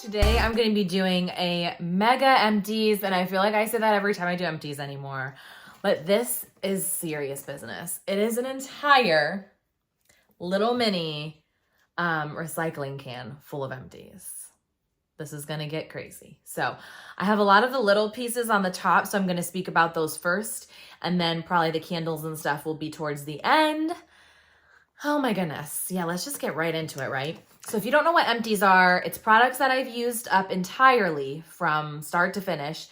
Today I'm going to be doing a mega empties, and I feel like I say that every time I do empties anymore, but this is serious business. It is an entire little mini recycling can full of empties. This is going to get crazy. So I have a lot of the little pieces on the top, so I'm going to speak about those first, and then probably the candles and stuff will be towards the end. Oh my goodness. Yeah, let's just get right into it, right? So if you don't know what empties are, it's products that I've used up entirely from start to finish.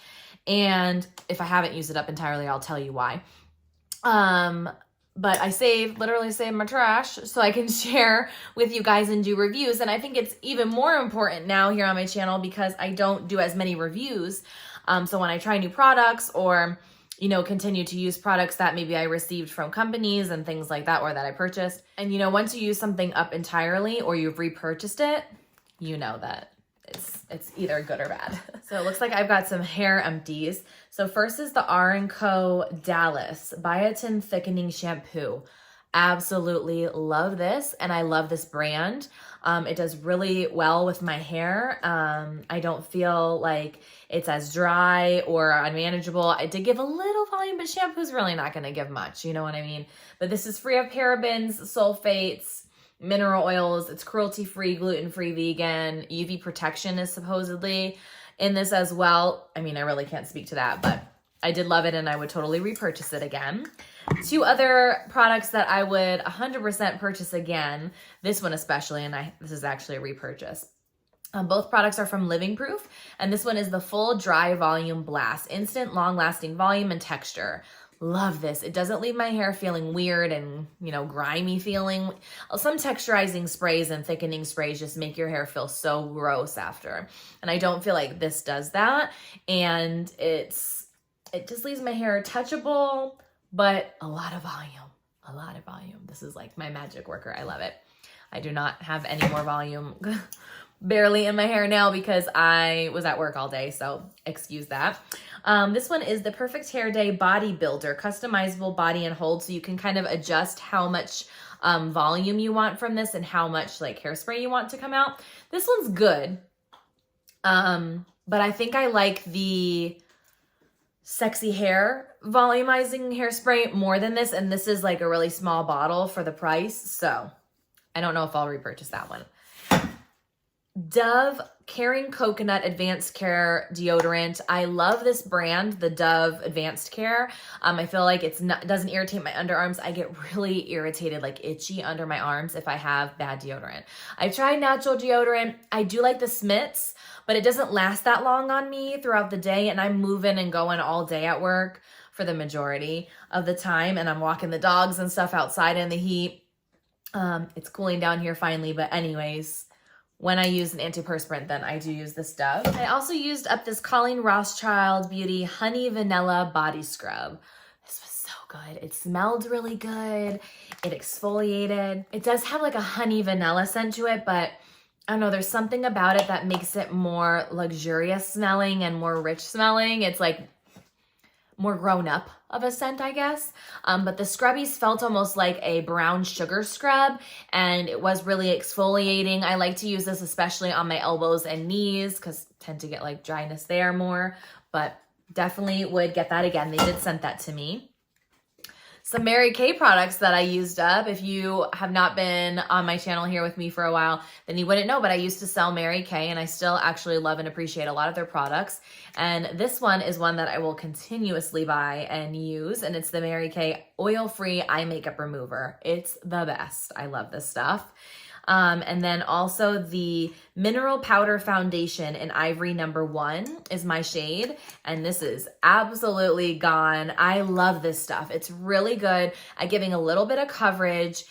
And if I haven't used it up entirely, I'll tell you why. But I literally save my trash so I can share with you guys and do reviews. And I think it's even more important now here on my channel because I don't do as many reviews. So when I try new products or continue to use products that maybe I received from companies and things like that, or that I purchased. And once you use something up entirely or you've repurchased it, you know that it's either good or bad. So it looks like I've got some hair empties. So first is the Rnco Dallas Biotin Thickening Shampoo. Absolutely love this, and I love this brand. It does really well with my hair. I don't feel like it's as dry or unmanageable. I did give a little volume, but shampoo's really not going to give much, you know what I mean? But this is free of parabens, sulfates, mineral oils. It's cruelty-free, gluten-free, vegan. UV protection is supposedly in this as well. I mean, I really can't speak to that, but I did love it and I would totally repurchase it again. Two other products that I would 100% purchase again, this one especially, and this is actually a repurchase. Both products are from Living Proof, and this one is the Full Dry Volume Blast, instant long-lasting volume and texture. Love this. It doesn't leave my hair feeling weird and, grimy feeling. Some texturizing sprays and thickening sprays just make your hair feel so gross after. And I don't feel like this does that. And it just leaves my hair touchable, but a lot of volume. This is like my magic worker. I love it. I do not have any more volume barely in my hair now because I was at work all day, so excuse that. This one is the Perfect Hair Day Bodybuilder, customizable body and hold, so you can kind of adjust how much volume you want from this and how much hairspray you want to come out. This one's good, but I think I like the Sexy Hair volumizing hairspray more than this, and this is like a really small bottle for the price, so I don't know if I'll repurchase that one. Dove Caring Coconut Advanced Care Deodorant. I love this brand, the Dove Advanced Care. I feel like it doesn't irritate my underarms. I get really irritated, itchy under my arms if I have bad deodorant. I've tried natural deodorant. I do like the Smiths, but it doesn't last that long on me throughout the day, and I'm moving and going all day at work for the majority of the time, and I'm walking the dogs and stuff outside in the heat. It's cooling down here finally, but anyways, when I use an antiperspirant, then I do use this Dove. I also used up this Colleen Rothschild Beauty Honey Vanilla Body Scrub. This was so good. It smelled really good. It exfoliated. It does have a honey vanilla scent to it, but I don't know, there's something about it that makes it more luxurious smelling and more rich smelling. It's more grown up of a scent, I guess. But the scrubbies felt almost like a brown sugar scrub, and it was really exfoliating. I like to use this especially on my elbows and knees because I tend to get dryness there more, but definitely would get that again. They did send that to me. Some Mary Kay products that I used up. If you have not been on my channel here with me for a while, then you wouldn't know, but I used to sell Mary Kay, and I still actually love and appreciate a lot of their products. And this one is one that I will continuously buy and use, and it's the Mary Kay Oil-Free Eye Makeup Remover. It's the best. I love this stuff. And then also the Mineral Powder Foundation in Ivory No. 1 is my shade. And this is absolutely gone. I love this stuff. It's really good at giving a little bit of coverage,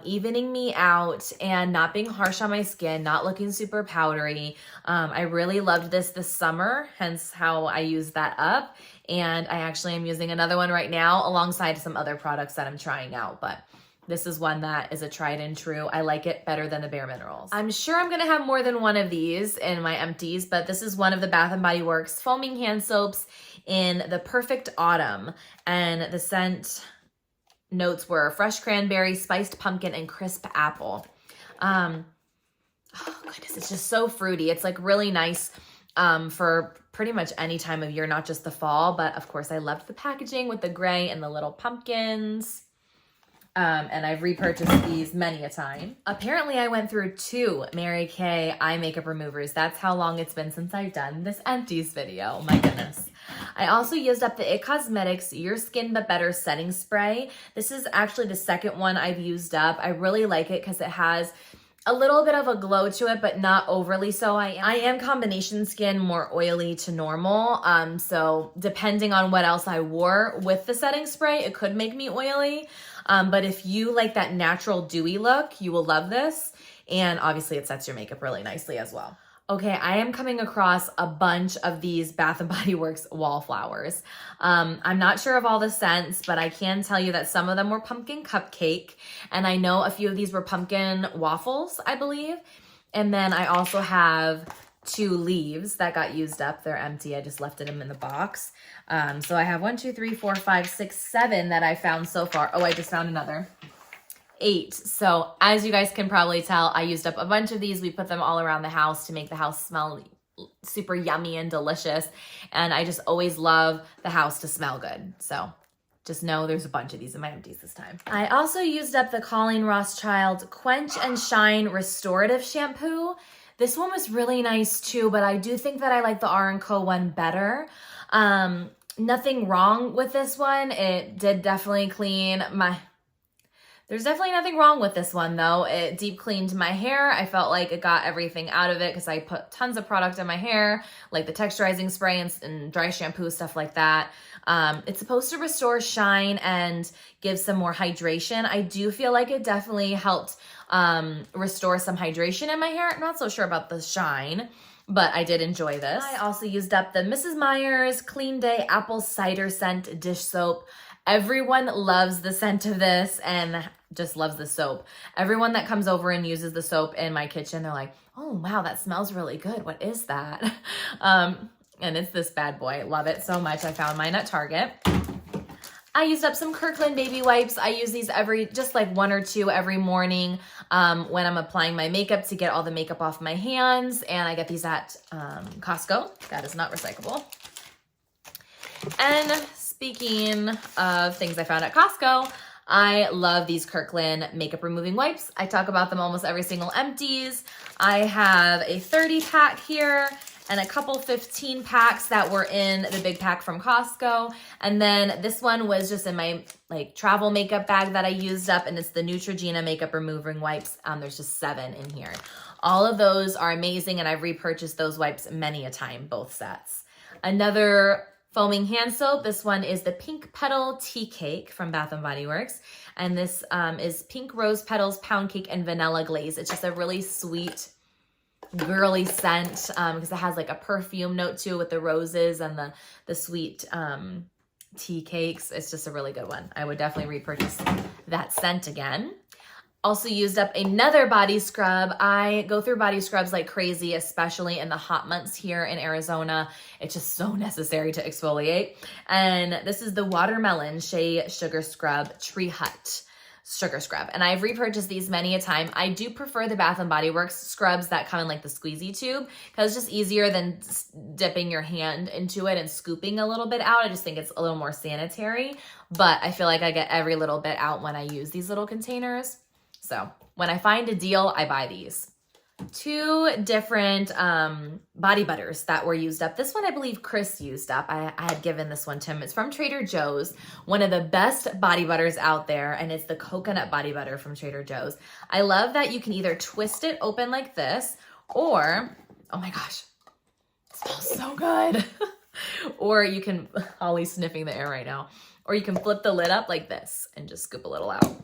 evening me out, and not being harsh on my skin, not looking super powdery. I really loved this summer, hence how I used that up. And I actually am using another one right now alongside some other products that I'm trying out. But this is one that is a tried and true. I like it better than the Bare Minerals. I'm sure I'm going to have more than one of these in my empties, but this is one of the Bath & Body Works foaming hand soaps in the Perfect Autumn. And the scent notes were fresh cranberry, spiced pumpkin, and crisp apple. Oh goodness, it's just so fruity. It's like really nice for pretty much any time of year, not just the fall, but of course I loved the packaging with the gray and the little pumpkins. And I've repurchased these many a time. Apparently I went through 2 Mary Kay eye makeup removers. That's how long it's been since I've done this Empties video. Oh my goodness. I also used up the It Cosmetics Your Skin But Better setting spray. This is actually the second one I've used up. I really like it because it has a little bit of a glow to it, but not overly so. I am combination skin, more oily to normal. So depending on what else I wore with the setting spray, it could make me oily. But if you like that natural dewy look, you will love this. And obviously it sets your makeup really nicely as well. Okay, I am coming across a bunch of these Bath & Body Works wallflowers. I'm not sure of all the scents, but I can tell you that some of them were pumpkin cupcake. And I know a few of these were pumpkin waffles, I believe. And then I also have 2 leaves that got used up. They're empty. I just left them in the box. So I have 1, 2, 3, 4, 5, 6, 7 that I found so far. Oh, I just found another. 8. So as you guys can probably tell, I used up a bunch of these. We put them all around the house to make the house smell super yummy and delicious. And I just always love the house to smell good. So just know there's a bunch of these in my empties this time. I also used up the Colleen Rothschild Quench and Shine Restorative Shampoo. This one was really nice too, but I do think that I like the Rnco one better. Nothing wrong with this one. It did definitely clean my... There's definitely nothing wrong with this one though. It deep cleaned my hair. I felt like it got everything out of it because I put tons of product in my hair, like the texturizing spray and dry shampoo, stuff like that. It's supposed to restore shine and give some more hydration. I do feel like it definitely helped restore some hydration in my hair. I'm not so sure about the shine, but I did enjoy this. I also used up the Mrs. Meyers Clean Day Apple Cider Scent Dish Soap. Everyone loves the scent of this and just loves the soap. Everyone that comes over and uses the soap in my kitchen, they're like, oh wow, that smells really good. What is that? And it's this bad boy. Love it so much. I found mine at Target. I used up some Kirkland baby wipes. I use these just like 1 or 2 every morning when I'm applying my makeup to get all the makeup off my hands. And I get these at Costco. That is not recyclable. And speaking of things I found at Costco, I love these Kirkland makeup removing wipes. I talk about them almost every single empties. I have a 30 pack here and a couple 15 packs that were in the big pack from Costco. And then this one was just in my like travel makeup bag that I used up, and it's the Neutrogena makeup removing wipes. There's just 7 in here. All of those are amazing, and I've repurchased those wipes many a time, both sets. Another foaming hand soap. This one is the Pink Petal Tea Cake from Bath & Body Works. And this is pink rose petals, pound cake, and vanilla glaze. It's just a really sweet, girly scent because it has like a perfume note to it with the roses and the sweet tea cakes. It's just a really good one. I would definitely repurchase that scent again. Also used up another body scrub. I go through body scrubs like crazy, especially in the hot months here in Arizona. It's just so necessary to exfoliate. And this is the Watermelon Shea Sugar Scrub Tree Hut Sugar Scrub. And I've repurchased these many a time. I do prefer the Bath & Body Works scrubs that come in like the squeezy tube because it's just easier than dipping your hand into it and scooping a little bit out. I just think it's a little more sanitary, but I feel like I get every little bit out when I use these little containers. So when I find a deal, I buy these. 2 different body butters that were used up. This one I believe Chris used up. I had given this one to him. It's from Trader Joe's, one of the best body butters out there, and it's the coconut body butter from Trader Joe's. I love that you can either twist it open like this or, oh my gosh, it smells so good. Or you can, Holly's sniffing the air right now, or you can flip the lid up like this and just scoop a little out.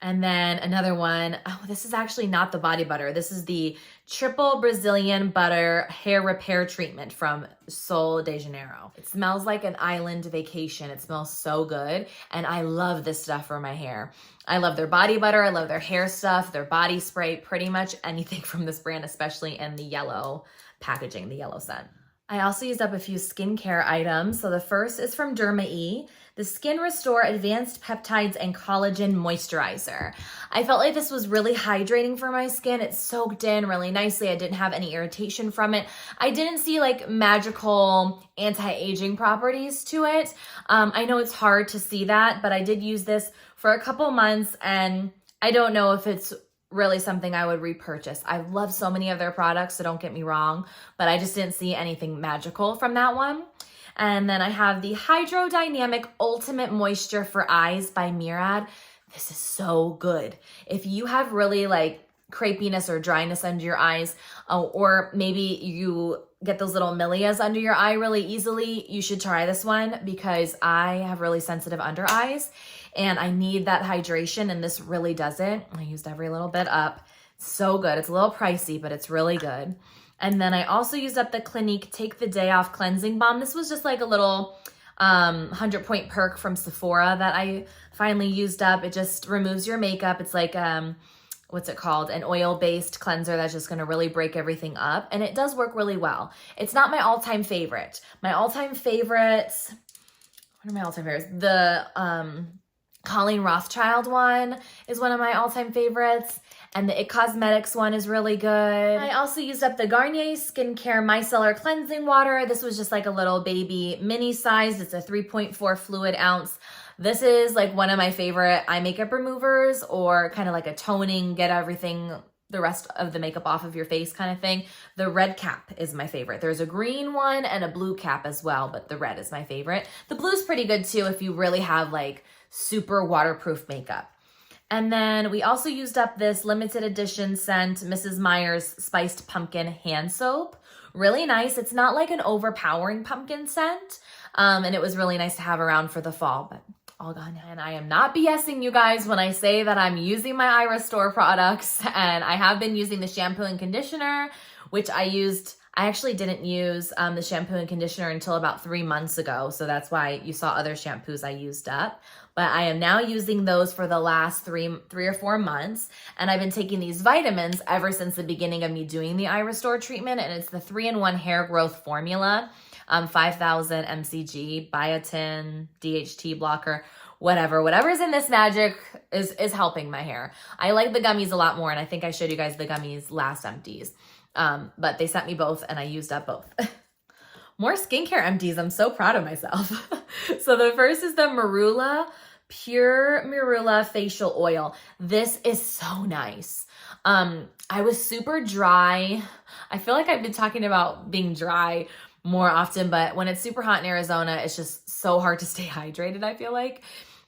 And then another one, oh, this is actually not the body butter. This is the Triple Brazilian Butter Hair Repair Treatment from Sol de Janeiro. It smells like an island vacation. It smells so good. And I love this stuff for my hair. I love their body butter. I love their hair stuff, their body spray, pretty much anything from this brand, especially in the yellow packaging, the yellow scent. I also used up a few skincare items. So the first is from Derma E. the Skin Restore Advanced Peptides and Collagen Moisturizer. I felt like this was really hydrating for my skin. It soaked in really nicely. I didn't have any irritation from it. I didn't see like magical anti-aging properties to it. I know it's hard to see that, but I did use this for a couple months, and I don't know if it's really something I would repurchase. I love so many of their products, so don't get me wrong, but I just didn't see anything magical from that one. And then I have the Hydrodynamic Ultimate Moisture for Eyes by Mirad. This is so good. If you have really like crepiness or dryness under your eyes, or maybe you get those little milias under your eye really easily, you should try this one because I have really sensitive under eyes and I need that hydration, and this really does it. I used every little bit up. It's so good. It's a little pricey, but it's really good. And then I also used up the Clinique Take the Day Off Cleansing Balm. This was just like a little 100-point perk from Sephora that I finally used up. It just removes your makeup. It's like, what's it called? An oil-based cleanser that's just gonna really break everything up. And it does work really well. It's not my all-time favorite. My all-time favorites, what are my all-time favorites? The Colleen Rothschild one is one of my all-time favorites. And the It Cosmetics one is really good. I also used up the Garnier Skincare Micellar Cleansing Water. This was just like a little baby mini size. It's a 3.4 fluid ounce. This is like one of my favorite eye makeup removers, or kind of like a toning, get everything, the rest of the makeup off of your face kind of thing. The red cap is my favorite. There's a green one and a blue cap as well, but the red is my favorite. The blue's pretty good too if you really have like super waterproof makeup. And then we also used up this limited edition scent, Mrs. Meyers Spiced Pumpkin Hand Soap. Really nice. It's not like an overpowering pumpkin scent. And it was really nice to have around for the fall, but all gone. And I am not BSing you guys when I say that I'm using my Eye Restore products. And I have been using the shampoo and conditioner, which I actually didn't use the shampoo and conditioner until about 3 months ago. So that's why you saw other shampoos I used up. But I am now using those for the last three or 4 months. And I've been taking these vitamins ever since the beginning of me doing the Eye Restore treatment. And it's the 3-in-1 hair growth formula, 5,000 mcg, biotin, DHT blocker, whatever's in this magic is helping my hair. I like the gummies a lot more. And I think I showed you guys the gummies last Empties. But they sent me both and I used up both. More skincare empties. I'm so proud of myself. So the first is the Marula Pure Marilla Facial Oil. This is so nice. I was super dry. I feel like I've been talking about being dry more often, but when it's super hot in Arizona, it's just so hard to stay hydrated, I feel like.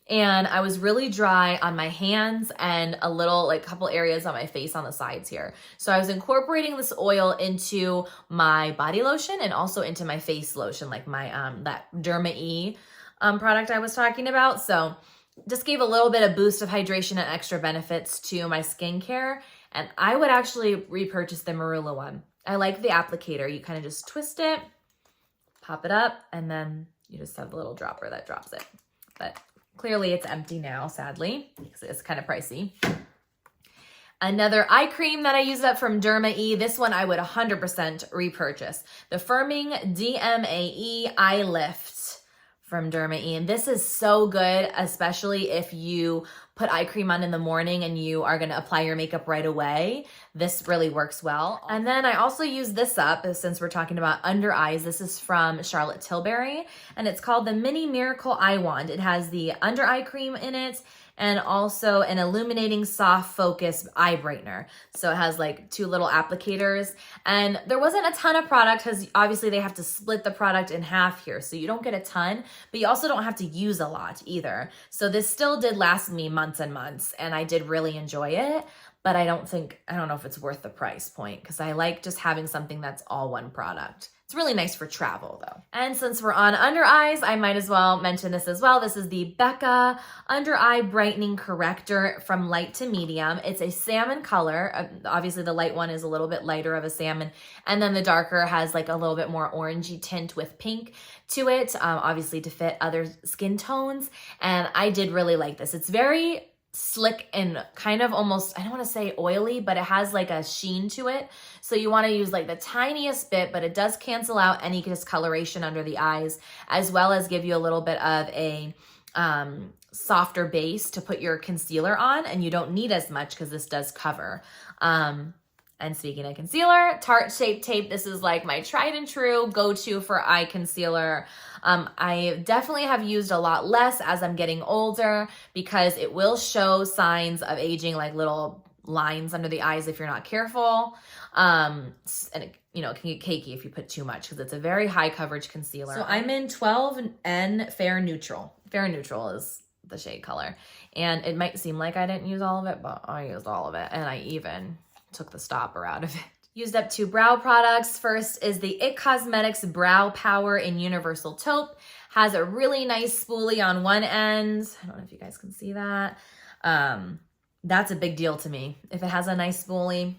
And I was really dry on my hands and a little, like couple areas on my face on the sides here. So I was incorporating this oil into my body lotion and also into my face lotion, like my, that Derma E product I was talking about. So just gave a little bit of boost of hydration and extra benefits to my skincare. And I would actually repurchase the Marula one. I like the applicator. You kind of just twist it, pop it up, and then you just have the little dropper that drops it. But clearly it's empty now, sadly, because it's kind of pricey. Another eye cream that I used up from Derma E. This one I would 100% repurchase. The Firming DMAE Eye Lift from Derma E. And this is so good, especially if you put eye cream on in the morning and you are going to apply your makeup right away. This really works well. And then I also use this up, since we're talking about under eyes. This is from Charlotte Tilbury, and it's called the Mini Miracle Eye Wand. It has the under eye cream in it and also an illuminating soft focus eye brightener. So it has like 2 little applicators, and there wasn't a ton of product because obviously they have to split the product in half here. So you don't get a ton, but you also don't have to use a lot either. So this still did last me months and months, and I did really enjoy it, but I don't know if it's worth the price point because I like just having something that's all one product. It's really nice for travel though. And since we're on under eyes, I might as well mention this as well. This is the Becca Under Eye Brightening Corrector from light to medium. It's a salmon color. Obviously the light one is a little bit lighter of a salmon. And then the darker has like a little bit more orangey tint with pink to it, obviously to fit other skin tones. And I did really like this. It's very slick and kind of almost, I don't want to say oily, but it has like a sheen to it. So you want to use like the tiniest bit, but it does cancel out any discoloration under the eyes, as well as give you a little bit of a softer base to put your concealer on, and you don't need as much because this does cover. And speaking of concealer, Tarte Shape Tape. This is like my tried and true go-to for eye concealer. I definitely have used a lot less as I'm getting older because it will show signs of aging, like little lines under the eyes if you're not careful. And it, you know, it can get cakey if you put too much because it's a very high coverage concealer. So I'm in 12N Fair Neutral. Fair Neutral is the shade color. And it might seem like I didn't use all of it, but I used all of it. And I even took the stopper out of it. Used up 2 brow products. First is the IT Cosmetics Brow Power in Universal Taupe. Has a really nice spoolie on one end. I don't know if you guys can see that. That's a big deal to me. If it has a nice spoolie,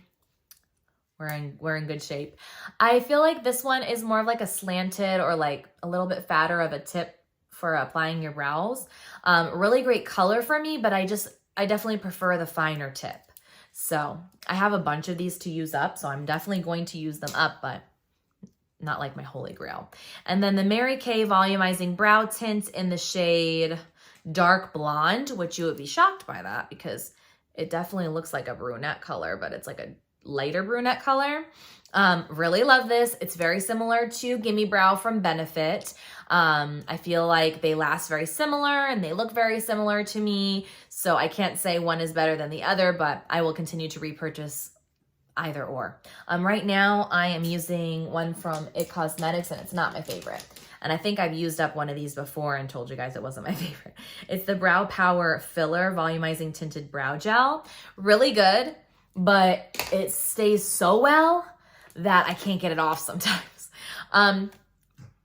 we're in good shape. I feel like this one is more of like a slanted or like a little bit fatter of a tip for applying your brows. Really great color for me, but I definitely prefer the finer tip. So I have a bunch of these to use up, so I'm definitely going to use them up, but not like my holy grail. And then the Mary Kay Volumizing Brow Tint in the shade Dark Blonde, which you would be shocked by that because it definitely looks like a brunette color, but it's like a lighter brunette color. Really love this. It's very similar to Gimme Brow from Benefit. I feel like they last very similar and they look very similar to me. So I can't say one is better than the other, but I will continue to repurchase either or. Right now I am using one from IT Cosmetics and it's not my favorite. And I think I've used up one of these before and told you guys it wasn't my favorite. It's the Brow Power Filler Volumizing Tinted Brow Gel. Really good, but it stays so well that I can't get it off sometimes.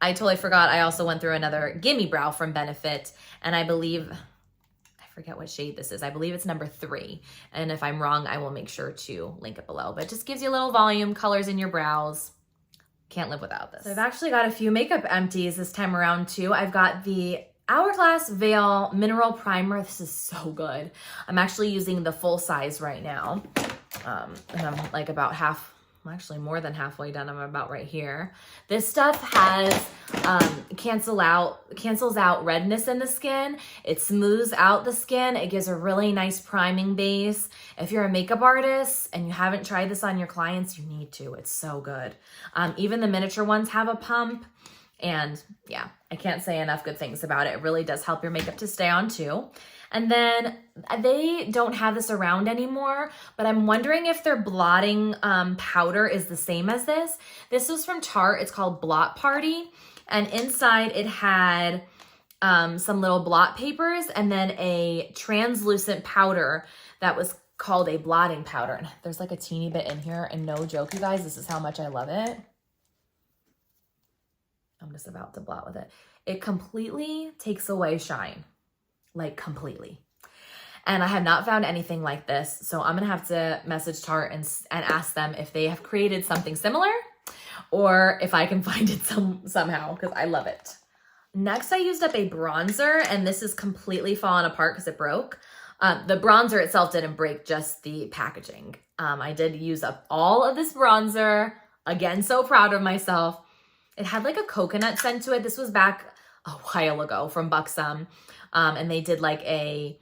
I totally forgot. I also went through another Gimme Brow from Benefit, and I believe, I forget what shade this is. I believe it's number 3. And if I'm wrong, I will make sure to link it below. But it just gives you a little volume, colors in your brows. Can't live without this. So I've actually got a few makeup empties this time around too. I've got the Hourglass Veil Mineral Primer. This is so good. I'm actually using the full size right now. And I'm like about I'm actually more than halfway done. I'm about right here. This stuff has cancels out redness in the skin. It smooths out the skin. It gives a really nice priming base. If you're a makeup artist and you haven't tried this on your clients, you need to. It's so good. Even the miniature ones have a pump. And yeah, I can't say enough good things about it. It really does help your makeup to stay on too. And then they don't have this around anymore, but I'm wondering if their blotting powder is the same as this. This was from Tarte. It's called Blot Party. And inside it had some little blot papers and then a translucent powder that was called a blotting powder. And there's like a teeny bit in here. And no joke, you guys, this is how much I love it. I'm just about to blot with it. It completely takes away shine. Like completely. And I have not found anything like this. So I'm going to have to message Tarte and ask them if they have created something similar or if I can find it somehow because I love it. Next, I used up a bronzer and this is completely fallen apart because it broke. The bronzer itself didn't break, just the packaging. I did use up all of this bronzer. Again, so proud of myself. It had like a coconut scent to it. This was back a while ago from Buxom. And they did like a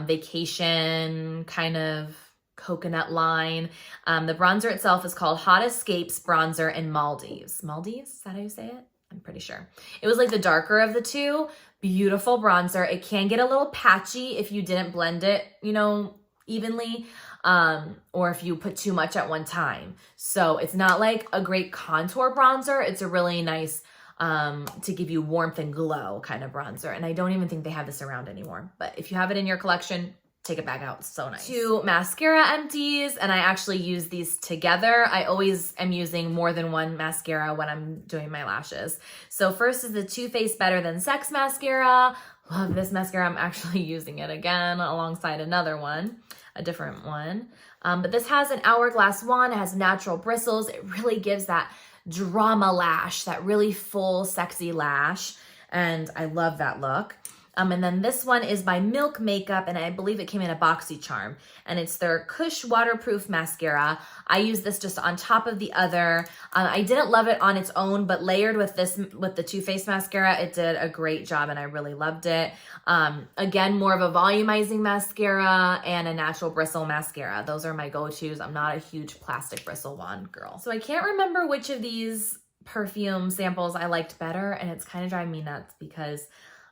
vacation kind of coconut line. The bronzer itself is called Hot Escapes Bronzer in Maldives. Maldives? Is that how you say it? I'm pretty sure. It was like the darker of the two. Beautiful bronzer. It can get a little patchy if you didn't blend it, you know, evenly. Or if you put too much at one time. So it's not like a great contour bronzer. It's a really nice to give you warmth and glow kind of bronzer. And I don't even think they have this around anymore. But if you have it in your collection, take it back out. It's so nice. 2 mascara empties, and I actually use these together. I always am using more than one mascara when I'm doing my lashes. So first is the Too Faced Better Than Sex mascara. Love this mascara. I'm actually using it again alongside another one, a different one. But this has an hourglass wand. It has natural bristles. It really gives that drama lash, that really full, sexy lash. And I love that look. And then this one is by Milk Makeup, and I believe it came in a BoxyCharm, and it's their Kush Waterproof Mascara. I use this just on top of the other. I didn't love it on its own, but layered with this, with the Too Faced mascara, it did a great job, and I really loved it. Again, more of a volumizing mascara and a natural bristle mascara. Those are my go-tos. I'm not a huge plastic bristle wand girl. So I can't remember which of these perfume samples I liked better, and it's kind of driving me nuts because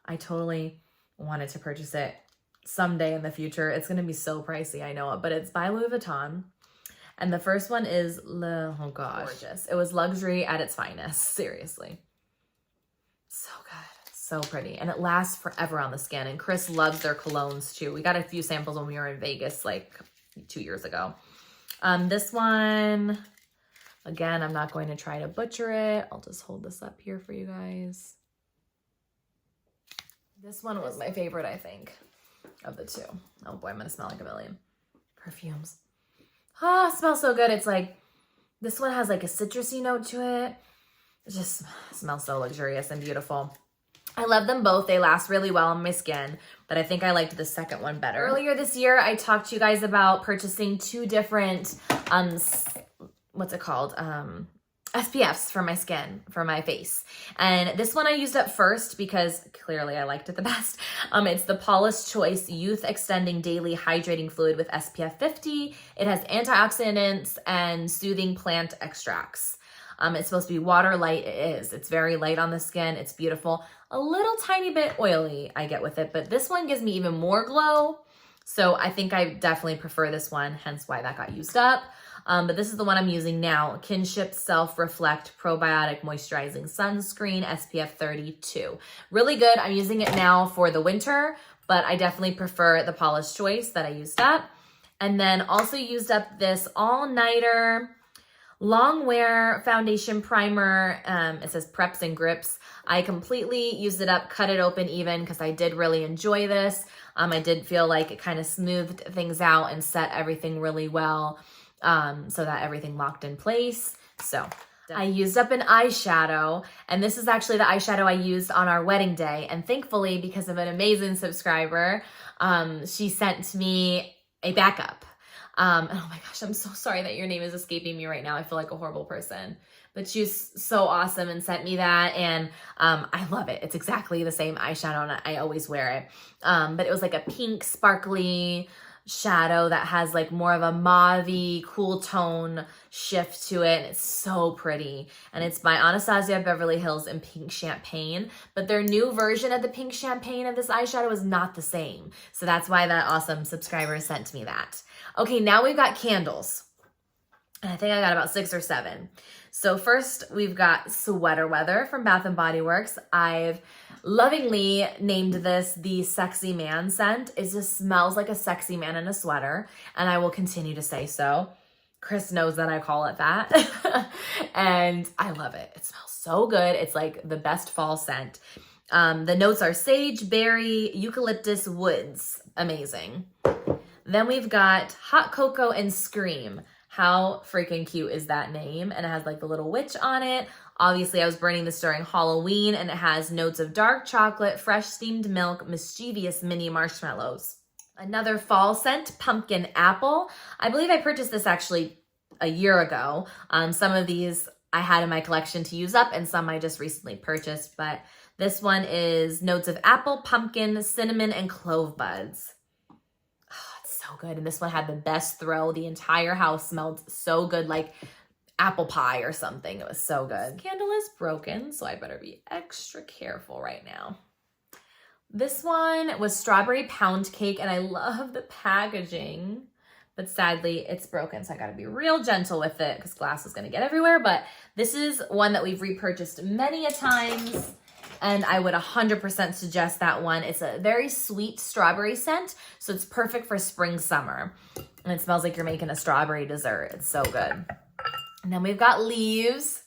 I totally wanted to purchase it someday in the future. It's going to be so pricey, I know it, but it's by Louis Vuitton. And the first one is, oh gosh, gorgeous. It was luxury at its finest, seriously. So good, so pretty. And it lasts forever on the skin. And Chris loves their colognes too. We got a few samples when we were in Vegas like 2 years ago. This one, again, I'm not going to try to butcher it. I'll just hold this up here for you guys. This one was my favorite, I think, of the two. Oh boy, I'm gonna smell like a million perfumes. Ah, it smells so good. It's like, this one has like a citrusy note to it. It just smells so luxurious and beautiful. I love them both. They last really well on my skin, but I think I liked the second one better. Earlier this year, I talked to you guys about purchasing 2 different, what's it called? SPFs for my skin, for my face. And this one I used up first because clearly I liked it the best. It's the Paula's Choice Youth Extending Daily Hydrating Fluid with SPF 50. It has antioxidants and soothing plant extracts. It's supposed to be water light. It is. It's very light on the skin. It's beautiful. A little tiny bit oily I get with it, but this one gives me even more glow. So I think I definitely prefer this one, hence why that got used up. But this is the one I'm using now. Kinship Self-Reflect Probiotic Moisturizing Sunscreen SPF 32. Really good. I'm using it now for the winter, but I definitely prefer the Paula's Choice that I used up. And then also used up this all-nighter long wear foundation primer. It says Preps and Grips. I completely used it up, cut it open even because I did really enjoy this. I did feel like it kind of smoothed things out and set everything really well. So that everything locked in place. So I used up an eyeshadow, and this is actually the eyeshadow I used on our wedding day. And thankfully, because of an amazing subscriber, she sent me a backup. And oh my gosh, I'm so sorry that your name is escaping me right now. I feel like a horrible person, but she's so awesome and sent me that. And I love it. It's exactly the same eyeshadow, and I always wear it. But it was like a pink sparkly shadow that has like more of a mauve-y, cool tone shift to it. And it's so pretty. And it's by Anastasia Beverly Hills in Pink Champagne. But their new version of the Pink Champagne of this eyeshadow is not the same. So that's why that awesome subscriber sent me that. Okay, now we've got candles. And I think I got about 6 or 7. So first we've got Sweater Weather from Bath & Body Works. I've lovingly named this the Sexy Man scent. It just smells like a sexy man in a sweater, and I will continue to say so. Chris knows that I call it that. And I love it. It smells so good. It's like the best fall scent. The notes are sage, berry, eucalyptus, woods. Amazing. Then we've got Hot Cocoa and Scream. How freaking cute is that name? And it has like the little witch on it. Obviously, I was burning this during Halloween, and it has notes of dark chocolate, fresh steamed milk, mischievous mini marshmallows. Another fall scent, Pumpkin Apple. I believe I purchased this actually a year ago. Some of these I had in my collection to use up, and some I just recently purchased. But this one is notes of apple, pumpkin, cinnamon, and clove buds. Oh, it's so good. And this one had the best throw. The entire house smelled so good, like apple pie or something. It was so good. This candle is broken, so I better be extra careful right now. This one was Strawberry Pound Cake, and I love the packaging, but sadly it's broken, so I gotta be real gentle with it because glass is gonna get everywhere. But this is one that we've repurchased many a times, and I would 100% suggest that one. It's a very sweet strawberry scent, so it's perfect for spring, summer. And it smells like you're making a strawberry dessert. It's so good. And then we've got Leaves.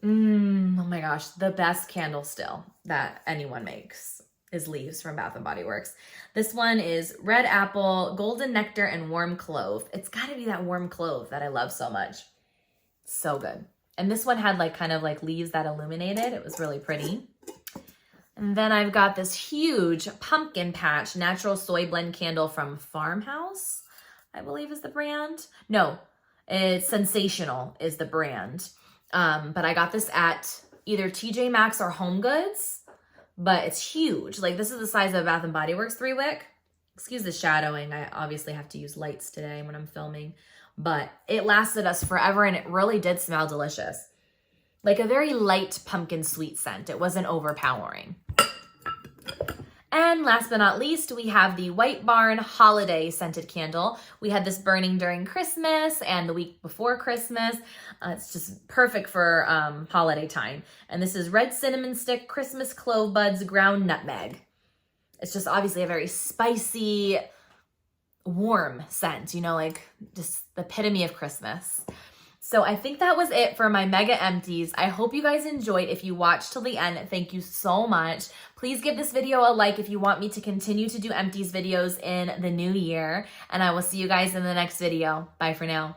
Oh my gosh, the best candle still that anyone makes is Leaves from Bath & Body Works. This one is red apple, golden nectar, and warm clove. It's got to be that warm clove that I love so much. So good. And this one had like kind of like leaves that illuminated. It was really pretty. And then I've got this huge pumpkin patch natural soy blend candle from Farmhouse, I believe is the brand. No, it's Sensational is the brand. But I got this at either TJ Maxx or Home Goods, but it's huge. Like this is the size of a Bath & Body Works 3-wick. Excuse the shadowing. I obviously have to use lights today when I'm filming, but it lasted us forever and it really did smell delicious. Like a very light pumpkin sweet scent. It wasn't overpowering. And last but not least, we have the White Barn Holiday Scented Candle. We had this burning during Christmas and the week before Christmas. It's just perfect for holiday time. And this is Red Cinnamon Stick, Christmas Clove Buds, Ground Nutmeg. It's just obviously a very spicy, warm scent, you know, like just the epitome of Christmas. So I think that was it for my mega empties. I hope you guys enjoyed. If you watched till the end, thank you so much. Please give this video a like if you want me to continue to do empties videos in the new year. And I will see you guys in the next video. Bye for now.